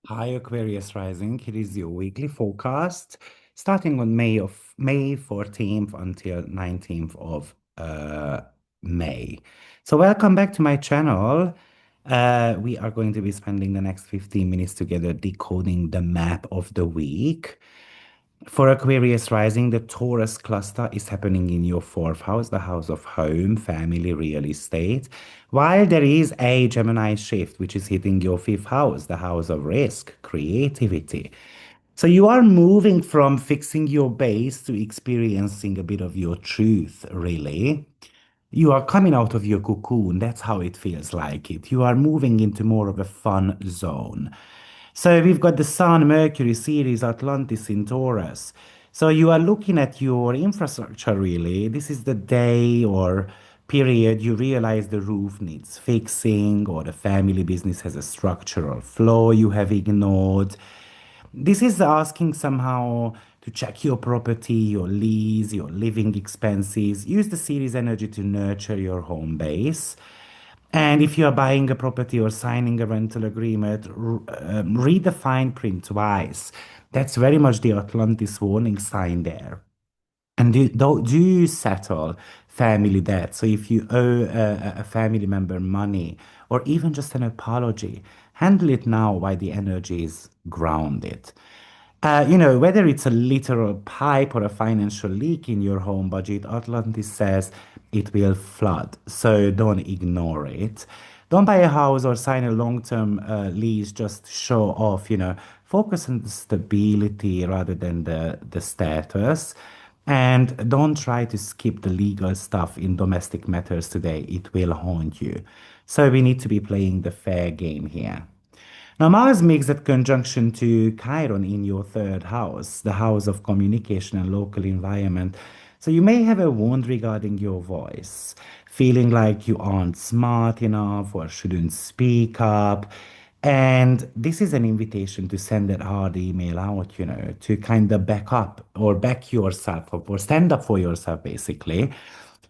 Hi Aquarius Rising. It is your weekly forecast starting on May 14th until 19th of May. So welcome back to my channel. We are going to be spending the next 15 minutes together decoding the map of the week. For Aquarius rising, the Taurus cluster is happening in your fourth house, the house of home, family, real estate. While there is a Gemini shift, which is hitting your fifth house, the house of risk, creativity. So you are moving from fixing your base to experiencing a bit of your truth, really. You are coming out of your cocoon. That's how it feels like it. You are moving into more of a fun zone. So we've got the Sun, Mercury, Ceres, Atlantis in Taurus. So you are looking at your infrastructure really. This is the day or period you realize the roof needs fixing or the family business has a structural flaw you have ignored. This is asking somehow to check your property, your lease, your living expenses. Use the series energy to nurture your home base. And if you are buying a property or signing a rental agreement, read the fine print twice. That's very much the Atlantis warning sign there. And do settle family debt. So if you owe a family member money or even just an apology, handle it now while the energy is grounded. Whether it's a literal pipe or a financial leak in your home budget, Atlantis says it will flood. So don't ignore it. Don't buy a house or sign a long-term lease just to show off. Focus on the stability rather than the status. And don't try to skip the legal stuff in domestic matters today. It will haunt you. So we need to be playing the fair game here. Now, Mars makes that conjunction to Chiron in your third house, the house of communication and local environment. So you may have a wound regarding your voice, feeling like you aren't smart enough or shouldn't speak up. And this is an invitation to send that hard email out, to kind of back up or back yourself up or stand up for yourself, basically.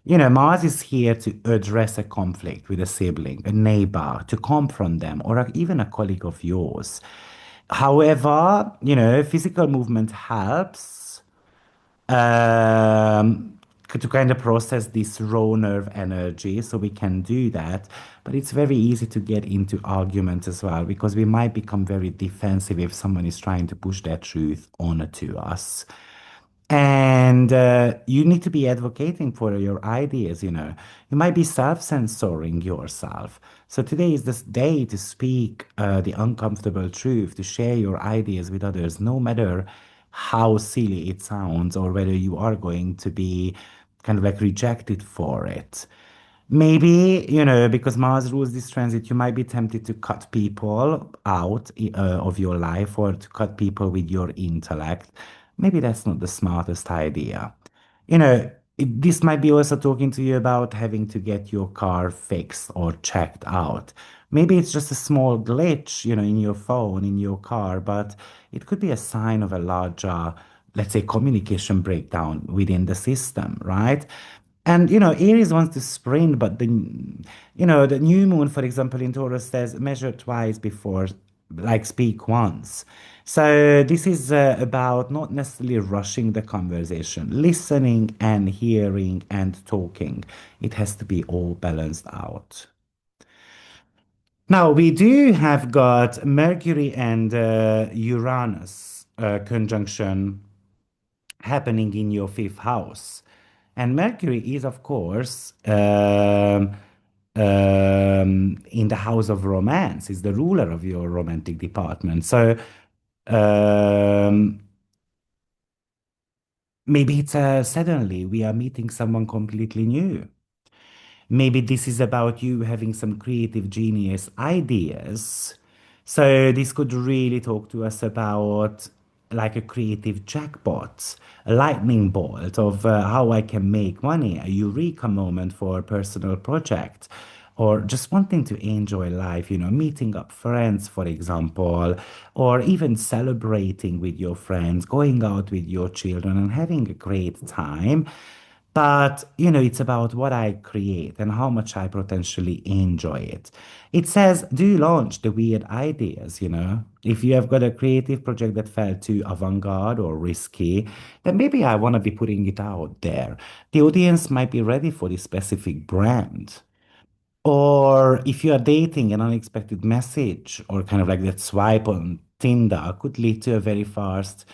Mars is here to address a conflict with a sibling, a neighbor, to confront them, or even a colleague of yours. However, physical movement helps to kind of process this raw nerve energy, so we can do that. But it's very easy to get into arguments as well because we might become very defensive if someone is trying to push their truth onto us. And you need to be advocating for your ideas. You might be self-censoring yourself. So today is this day to speak the uncomfortable truth, to share your ideas with others, no matter how silly it sounds or whether you are going to be kind of like rejected for it. Maybe, because Mars rules this transit, you might be tempted to cut people out of your life or to cut people with your intellect. Maybe that's not the smartest idea. This might be also talking to you about having to get your car fixed or checked out. Maybe it's just a small glitch, in your phone, in your car, but it could be a sign of a larger, let's say, communication breakdown within the system, right? And Aries wants to sprint, but the new moon, for example, in Taurus says measure twice before, like speak once. So this is about not necessarily rushing the conversation, listening and hearing and talking. It has to be all balanced out. Now, we do have got Mercury and Uranus conjunction happening in your fifth house. And Mercury is, of course, in the house of romance, is the ruler of your romantic department. So um, maybe it's suddenly we are meeting someone completely new. Maybe this is about you having some creative genius ideas. So this could really talk to us about like a creative jackpot, a lightning bolt of how I can make money, a eureka moment for a personal project, or just wanting to enjoy life, meeting up friends, for example, or even celebrating with your friends, going out with your children and having a great time. But, it's about what I create and how much I potentially enjoy it. It says, do you launch the weird ideas? If you have got a creative project that felt too avant-garde or risky, then maybe I want to be putting it out there. The audience might be ready for this specific brand. Or if you are dating, an unexpected message or kind of like that swipe on Tinder could lead to a very fast,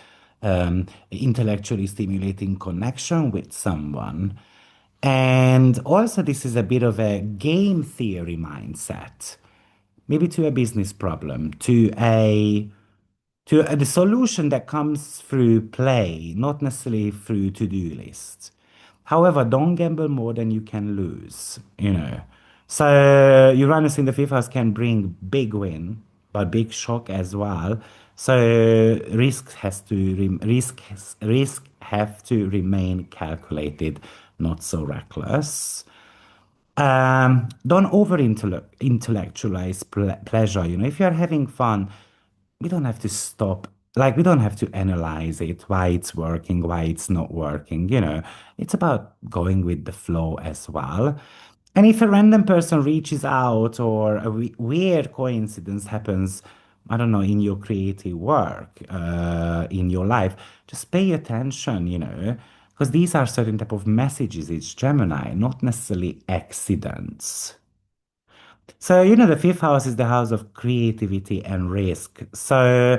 intellectually stimulating connection with someone. And also, this is a bit of a game theory mindset, maybe to a business problem, to the solution that comes through play, not necessarily through to-do lists. However, don't gamble more than you can lose. So Uranus in the fifth house can bring big win, but big shock as well. So risk have to remain calculated, not so reckless. Don't intellectualize pleasure. If you're having fun, we don't have to stop. Like, we don't have to analyze it, why it's working, why it's not working. It's about going with the flow as well. And if a random person reaches out or a weird coincidence happens, I don't know, in your creative work, in your life, just pay attention, because these are certain type of messages. It's Gemini, not necessarily accidents. So, the fifth house is the house of creativity and risk. So,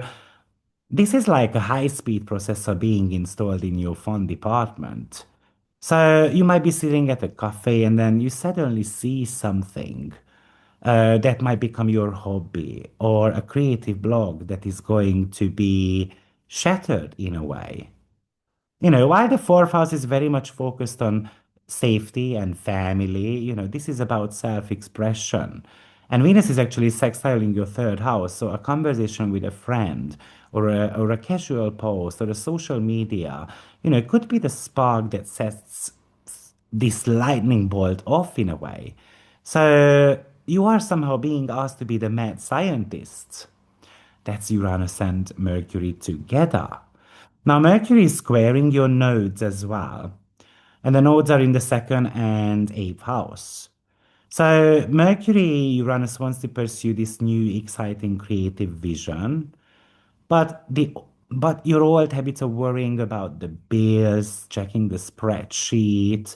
this is like a high-speed processor being installed in your phone department. So, you might be sitting at a cafe and then you suddenly see something that might become your hobby or a creative blog that is going to be shattered in a way. While the fourth house is very much focused on safety and family, this is about self-expression. And Venus is actually sextiling your third house. So a conversation with a friend or a casual post or a social media, it could be the spark that sets this lightning bolt off in a way. So you are somehow being asked to be the mad scientist. That's Uranus and Mercury together. Now, Mercury is squaring your nodes as well. And the nodes are in the second and eighth house. So, Mercury, Uranus wants to pursue this new, exciting, creative vision. But but your old habits of worrying about the bills, checking the spreadsheet,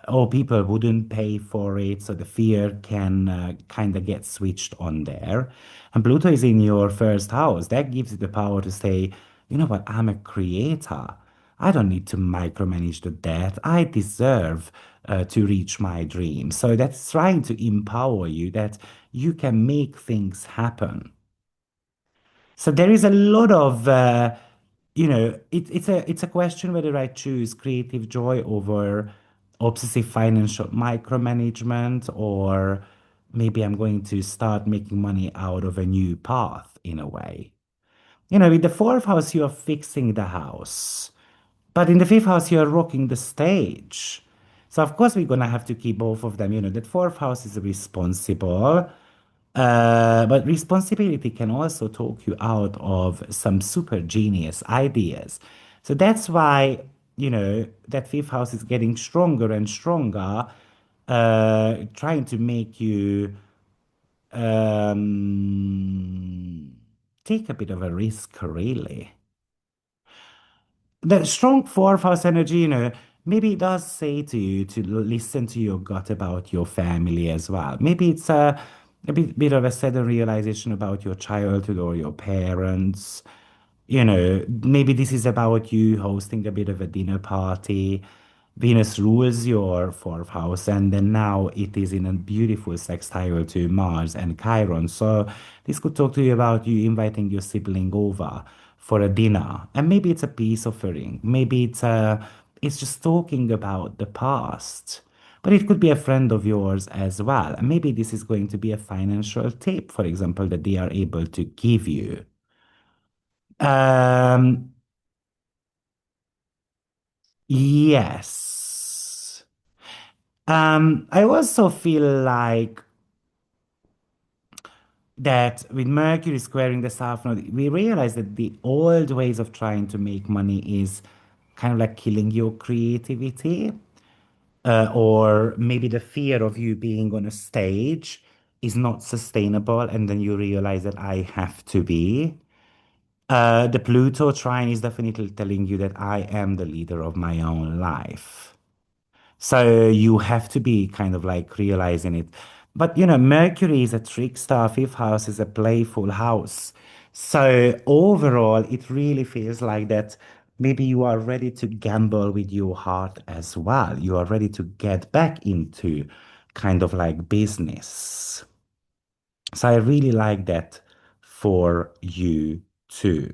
oh, people wouldn't pay for it, so the fear can kind of get switched on there. And Pluto is in your first house. That gives you the power to say, you know what, I'm a creator. I don't need to micromanage the debt. I deserve to reach my dream. So that's trying to empower you that you can make things happen. So there is a lot of, it's a question whether I choose creative joy over obsessive financial micromanagement, or maybe I'm going to start making money out of a new path in a way. With the fourth house, you are fixing the house, but in the fifth house, you are rocking the stage. So of course, we're gonna have to keep both of them. That fourth house is responsible. But responsibility can also talk you out of some super genius ideas. So that's why, that fifth house is getting stronger and stronger, trying to make you um, take a bit of a risk, really. The strong fourth house energy, maybe it does say to you to listen to your gut about your family as well. Maybe it's a bit of a sudden realization about your childhood or your parents. Maybe this is about you hosting a bit of a dinner party. Venus rules your fourth house, and then now it is in a beautiful sextile to Mars and Chiron. So this could talk to you about you inviting your sibling over for a dinner, and maybe it's a peace offering. Maybe it's just talking about the past. But it could be a friend of yours as well. And maybe this is going to be a financial tip, for example, that they are able to give you. Um, yes. I also feel like that with Mercury squaring the South Node, we realize that the old ways of trying to make money is kind of like killing your creativity. or maybe the fear of you being on a stage is not sustainable, and then you realize that I have to be. The Pluto trine is definitely telling you that I am the leader of my own life. So you have to be kind of like realizing it. But Mercury is a trickster, fifth house is a playful house. So overall, it really feels like that maybe you are ready to gamble with your heart as well. You are ready to get back into kind of like business. So I really like that for you too.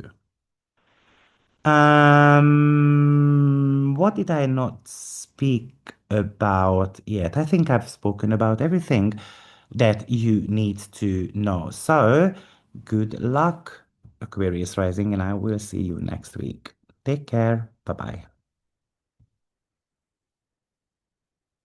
What did I not speak about yet? I think I've spoken about everything that you need to know. So, good luck, Aquarius rising, and I will see you next week. Take care. Bye bye.